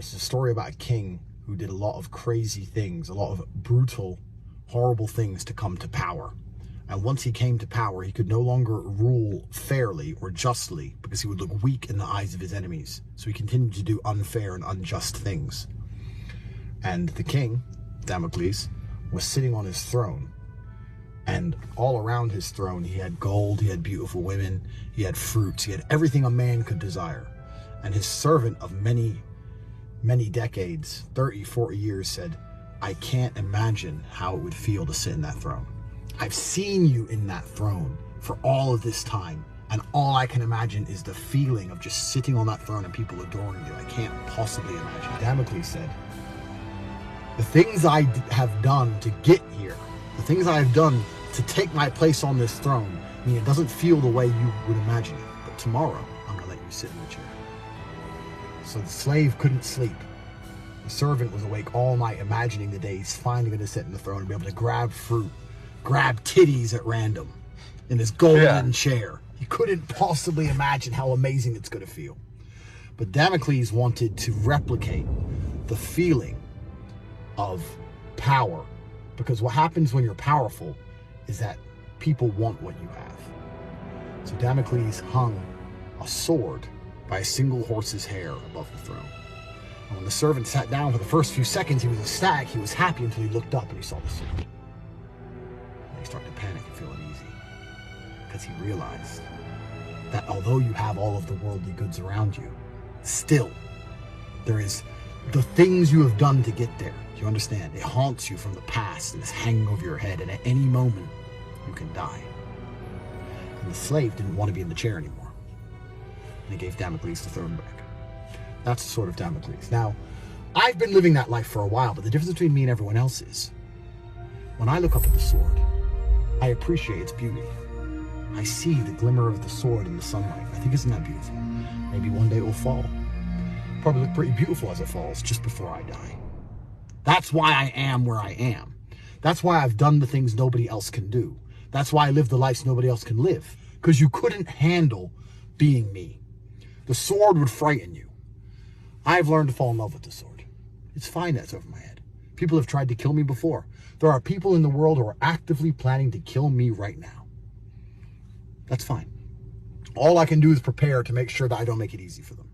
It's a story about a king who did a lot of crazy things, a lot of brutal, horrible things to come to power. And once he came to power, he could no longer rule fairly or justly because he would look weak in the eyes of his enemies. So he continued to do unfair and unjust things. And the king, Damocles, was sitting on his throne. And all around his throne, he had gold, he had beautiful women, he had fruits, he had everything a man could desire. And his servant of many decades, 30, 40 years, said, I can't imagine how it would feel to sit in that throne. I've seen you in that throne for all of this time, and all I can imagine is the feeling of just sitting on that throne and people adoring you. I can't possibly imagine. Damocles said, the things I have done to get here, the things I have done to take my place on this throne, I mean, it doesn't feel the way you would imagine it, but tomorrow I'm gonna let you sit in the chair. So the slave couldn't sleep. The servant was awake all night imagining the day he's finally gonna sit in the throne and be able to grab fruit, grab titties at random in his golden chair. He couldn't possibly imagine how amazing it's gonna feel. But Damocles wanted to replicate the feeling of power, because what happens when you're powerful is that people want what you have. So Damocles hung a sword by a single horse's hair above the throne. And when the servant sat down for the first few seconds, he was ecstatic, he was happy until he looked up and he saw the sword. And he started to panic and feel uneasy, because he realized that although you have all of the worldly goods around you, still there is the things you have done to get there. Do you understand? It haunts you from the past and it's hanging over your head, and at any moment you can die. And the slave didn't want to be in the chair anymore. And he gave Damocles the throne back. That's the sword of Damocles. Now, I've been living that life for a while, but the difference between me and everyone else is, when I look up at the sword, I appreciate its beauty. I see the glimmer of the sword in the sunlight. I think, isn't that beautiful? Maybe one day it will fall. Probably look pretty beautiful as it falls just before I die. That's why I am where I am. That's why I've done the things nobody else can do. That's why I live the lives nobody else can live. Because you couldn't handle being me. The sword would frighten you. I've learned to fall in love with the sword. It's fine that it's over my head. People have tried to kill me before. There are people in the world who are actively planning to kill me right now. That's fine. All I can do is prepare to make sure that I don't make it easy for them.